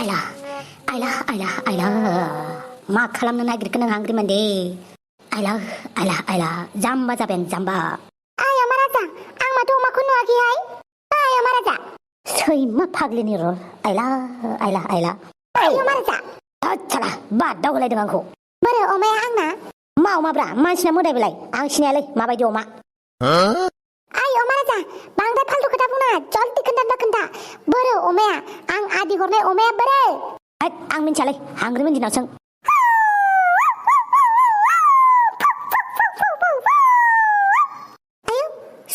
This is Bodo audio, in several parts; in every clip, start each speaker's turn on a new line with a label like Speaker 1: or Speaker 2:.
Speaker 1: आइला मा खालामनो नागिरखो नों हांग्रिमोन दे आइला जाम्बा जाबाय जाम्बा
Speaker 2: आया महाराजा आं माथो अमाखौ नुवाखैहाय आया महाराजा
Speaker 1: सैमा फाग्लिनि रल आइला
Speaker 2: आया महाराजा
Speaker 1: आच्छाला बाद दावगलायदों आंखौ
Speaker 2: बोरो अमाया आंना
Speaker 1: मा अमाब्रा मानसिना मोदाय बेलाय आं सिनायालै माबायदि अमा
Speaker 2: आया महाराजा बांद्राय फालतु खोथा बुंनाङा जल्दि खोन्था बोरो अमाया आं आदि हरनाय अमाया बोरो
Speaker 1: आं मिन्थियालै हांग्रिमोन दिनाव सों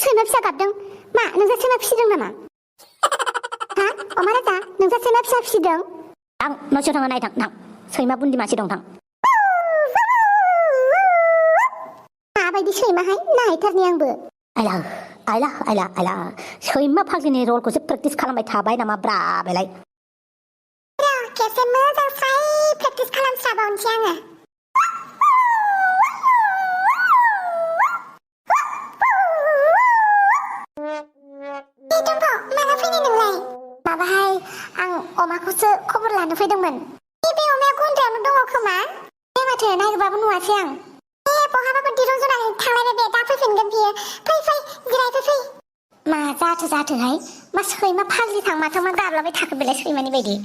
Speaker 2: सैमा फिसा गाबदों मा नोंसा सैमा फिसिदों नामा हा महाराजा नोंसा सैमा फिसा फिसिदों
Speaker 1: आं न'सियाव थांना नाय थां सैमा बुन्दि मासे दं थां
Speaker 2: माबायदि सैमाहाय नायथारनि आंबो
Speaker 1: आइला सैमा फाग्लिनि रलखौसो प्रेक्टिस खालामबाय थाबाय नामा ब्रा बेलाय
Speaker 2: खेबसे मोजां साइ प्रेक्टिस खालामस्राबावनोसै आङो माला फैनाय नोंलाय माबाहाय आं अमाखौसो खबर लानो फैदोंमोन बे अमाया गन्द्रायावनो दङ खोमा बे माथो नागिरबाबो नुवासै आं बहाबाबो दिरुं जनानै थांलायबाय बे दा फैफिनगोन बियो फै जिरायफै मा जाथोहाय मा सैमा फाग्लि थां माथो मा गाबलाबाय थाखो बेलाय सैमानि बायदि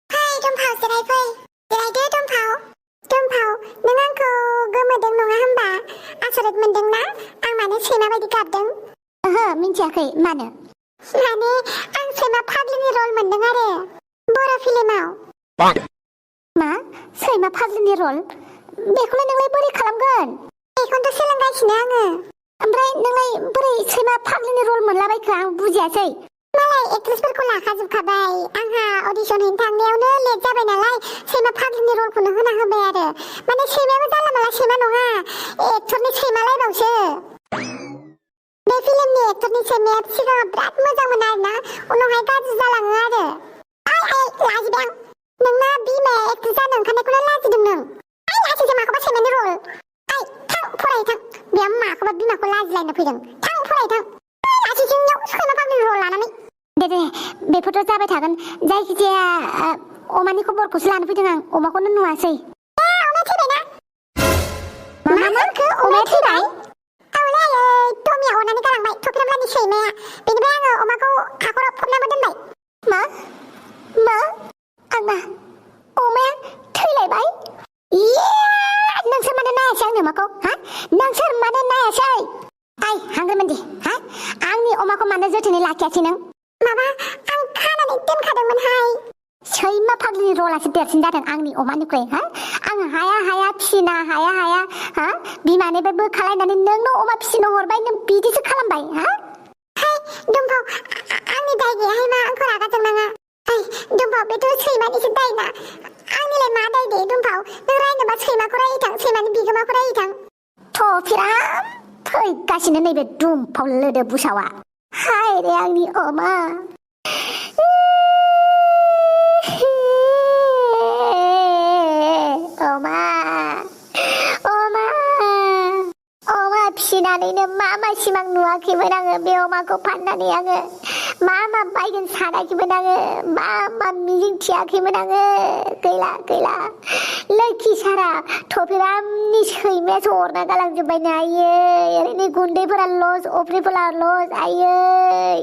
Speaker 2: फै दमफाव जिरायफै जिरायदो दमफाव नों आंखौ गोमोदों नङा होमबा आसरित मोनदोंना आं मानो सैमा बायदि गाबदों ओहो मिन्थियाखै मानो माने आं सैमा फाग्लिनि रल मोनदों आरो बर' फिल्माव मा सैमा फाग्लिनि रल बेखौलाय नोंलाय बोरै खालामगोन बेखौनोथ' सोलोंगासिनो आङो ओमफ्राय नोंलाय बोरै सैमा फाग्लिनि रल मोनलाबायखो आं बुजियासै मालाय एक्ट्रेसफोरखौ लाखाजोबखाबाय आंहा अडिशन हैनो थांनायावनो लेट जाबाय नालाय सैमा फाग्लिनि रलखौनो होना होबाय आरो माने सैमायाबो जानला माला सैमा नङा एक्टरनि सैमालायबावसो बे फिल्मनि एक्टरनि सैमाया सिगाङाव बिराद मोजांमोन आरोना उनावहाय गाज्रि जालाङो आरो लाजिबाय आं नोंना बिमाया एक्ट्रेस जानो ओंखारनायखौनो लाजिदों नों लाजिदों माखौबा सैमानि रल थां फराय थां बेयाव माखौबा बिमाखौ लाजिलायनो फैदों थां फराय थां लाजिदोंनियाव सैमा फाग्लिनि रल लानानै दे बेफोरथ' जाबाय थागोन जायखिजाया अमानि खबरखौसो लानो फैदों आं अमाखौनो नुवासै अमाया थैबायना मा होनखो अमाया थैबाय औलै टमिया अरनानै गालांबाय थफिरामलानि सैमाया बेनिफ्राय आङो अमाखौ हाखराव फबनाबो दोनबाय मा आंना अमाया थैलायबाय नोंसोर मानो नायासै आंनि अमाखौ हा नोंसोर मानो नायासै हांग्रिमोनदि हा आंनि अमाखौ मानो जोथोनै लाखियासै नों माबा आं खानानै दोनखादोंमोनहाय सैमा फाग्लिनि रलासो देरसिन जादों आंनि अमानिख्रुइ हा आं हाया फिसिनो हाया हा बिमानिफ्राय बोखालायनानै नोंनो अमा फिसिनो हरबाय नों बिदिसो खालामबाय हा दमफाव आंनि दाय गैयाहाय मा आंखौ रागा जोंनाङा दमफाव बेथ' सैमानिसो दायना आंनिलाय मा दाय दे दमफाव नों रायनोबा सैमाखौ रायहैथां सैमानि बिगोमाखौ रायहैथां थफिराम फैगासिनो नैबे दुमफाव लोदो बुसावा हाय रे आंनि अमा अमा फिसिनानैनो मा सिमां नुवाखैमोन आङो बे अमाखौ फाननानै आङो मा बायगोन सानाखैमोन आङो मा मिजिं थियाखैमोन आङो गैला लोखि सारा थफिरामनि सैमायासो अरना गालांजोब्बाय ना आयै ओरैनो गुन्दैफोरा लस अफ्रिफोरा लस आयै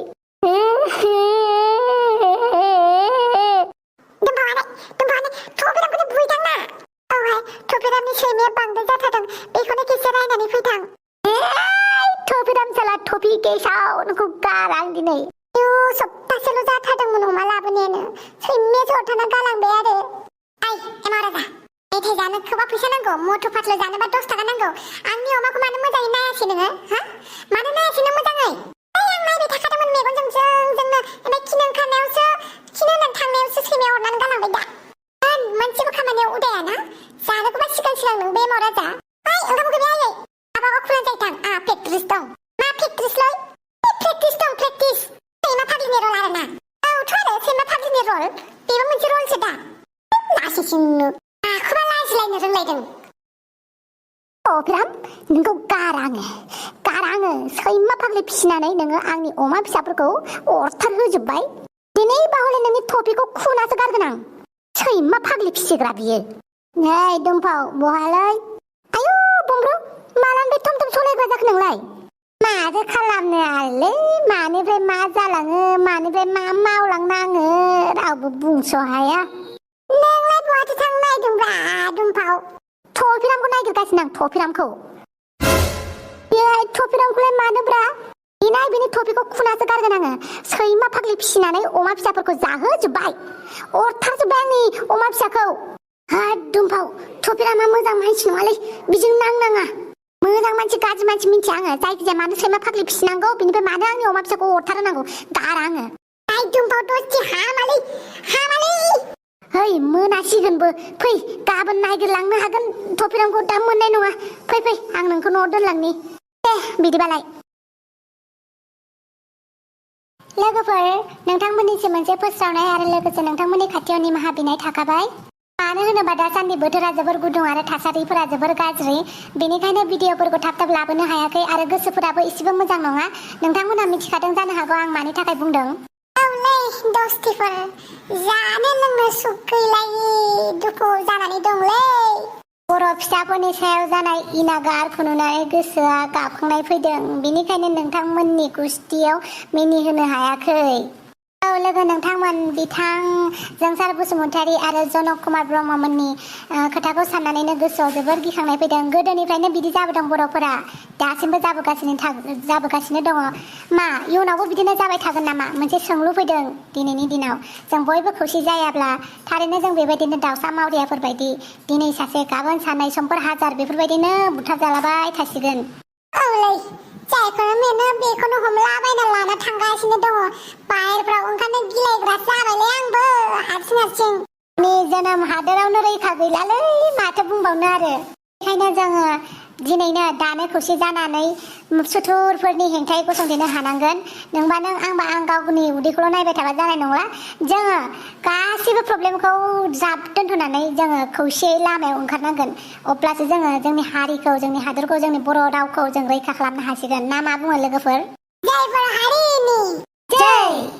Speaker 2: थफिरामखौनो बुहैथांना औहाय थफिरामनि सैमाया बांद्राय जाथारदों बेखौनो खेबसे रायनानै फैथां थफिराम साला थफि गेसाव नोंखौ गारां दिनै सप्तासेल' जाथारदोंमोन अमा लाबोनायानो सैमायासो अरथाना गालांबाय आरो महाराजा मेथाइ जानो खोबा फैसा नांगौ मटु फाथ्लु जानोबा 10 थाखा नांगौ आंनि अमाखौ मानो मोजाङै नायासै नोङो हा मानो नायासै नों मोजाङै आं नायबाय थाखादोंमोन मेगनजों जोंनो ओमफ्राय खिनो होननानै थांनायावसो सैमाया अरनानै गालांबाय दा मोनसेबो खामानियाव उदायाना जानोखौबा सिगां नों बे महाराजा ओंखाम उखैबाय आयै आबाबा खुला जायथां प्रेक्टिस दं मा प्रेक्टिसलै प्रेक्टिस दं प्रेक्टिस सैमा फाग्लिनि रल आरोना औथ' आरो सैमा फाग्लिनि रल बेबो मोनसे रलसो दा लासिंसिंनो माखौबा लाजिलायनो रोंलायदों थफिराम नोंखौ गाराङो सैमा फाग्लि फिसिनानै नोङो आंनि अमा फिसाफोरखौ अरथार होजोब्बाय दिनै बाहले नोंनि थफिखौ खुनासो गारगोन आं
Speaker 1: सैमा फाग्लि फिसिग्रा बियो
Speaker 2: नै दुमफाव बहालै
Speaker 1: आयु बमब्रु मालानिफ्राय थम थम सलायग्रा जाखो नोंलाय
Speaker 2: माथो खालामनो आरोलै मानिफ्राय मा जालाङो मानिफ्राय मा मावलांनो आङो रावबो बुंस' हाया नोंलाय बहाथो थांनो नायदोंब्रा दुमफाव
Speaker 1: थफिरामखौ नागिरगासिनो आं थफिरामखौ बेहाय थफिरामखौलाय मानोब्रा बेनाय बेनि थफिखौ खुनासो गारगोन आङो सैमा फाग्लि फिसिनानै अमा फिसाफोरखौ जाहोजोब्बाय अरथारजोब्बाय आंनि अमा फिसाखौ हा दुमफाव थफिरामा मोजां मानसि नङालै बिजों नांनाङा मोजां मानसि गाज्रि मानसि मिन्थिया आङो जायखिजाया मानो सैमा फाग्लि फिसिनांगौ बिनिफ्राय मानो आंनि अमा फिसाखौ अरथारनांगौ गारा आङो
Speaker 2: आइ दुमफाव दसे हामालै
Speaker 1: है मोनासिगोनबो फै गाबोन नागिरलांनो हागोन थफिरामखौ दा मोननाय नङा फै आं नोंखौ न'आव दोनलांनि दे बिदिबालाय
Speaker 2: लोगोफोर नोंथांमोननिसिम मोनसे फोस्रावनाय आरो लोगोसे नोंथांमोननि खाथियाव निमाहा बिनाय थाखाबाय मानो होनोबा दासान्दि बोथोरा जोबोर गुदुं आरो थासारिफोरा जोबोर गाज्रि बेनिखायनो भिडिअफोरखौ थाब थाब लाबोनो हायाखै आरो गोसोफोराबो एसेबो मोजां नङा नोंथांमोनहा मिथिखादों जानो हागौ आं मानि थाखाय बुंदों औलै दस्तिफोर जानो लोंनो सुख गैलायै दुखु जानानै दंलै
Speaker 1: बर' फिसाफोरनि सायाव जानाय इनागारखौ नुनानै गोसोआ गाबखांनाय फैदों बेनिखायनो नोंथांमोननि गुस्थियाव मिनिहोनो हायाखै
Speaker 2: औ लोगो नोंथांमोन बिथां जोंसार बसुमतारी आरो जनक कुमार ब्रह्ममोननि खोथाखौ साननानैनो गोसोआव जोबोर गिखांनाय फैदों गोदोनिफ्रायनो बिदि जाबोदों बर'फोरा दासिमबो जाबोगासिनो दङ मा इयुनावबो बिदिनो जाबाय थागोन नामा मोनसे सोंलु फैदों दिनैनि दिनाव जों बयबो खौसे जायाब्ला थारैनो जों बेबायदिनो दाउसा मावरियाफोर बायदि दिनै सासे गाबोन सानै समफोर हाजार बेफोरबायदिनो बुथारजालाबाय थासिगोन औलै जायखौनो मोनो बेखौनो हमलाबायना लाना थांगासिनो दङ बाहेरफ्राव ओंखारनो गिलायग्रा जाबायलै आंबो हारसिं
Speaker 1: नि जोनोम हादोरावनो रैखा गैलालै माथो बुंबावनो आरो बेखायनो जोङो दिनैनो दानो खौसे जानानै सुथुरफोरनि हेंथायै गसंथेनो हानांगोन नोंबा नों आंबा आं गावनि उदैखौल' नायबाय थाबा जानाय नंला जोङो गासिबो प्रब्लेमखौ ज्राब दोनथ'नानै जोङो खौसेयै लामायाव ओंखारनांगोन अब्लासो जोङो जोंनि हारिखौ जोंनि हादरखौ जोंनि बर' रावखौ जों रैखा खालामनो हासिगोन ना मा बुङो लोगोफोर
Speaker 2: जय बर' हारिनि
Speaker 1: जय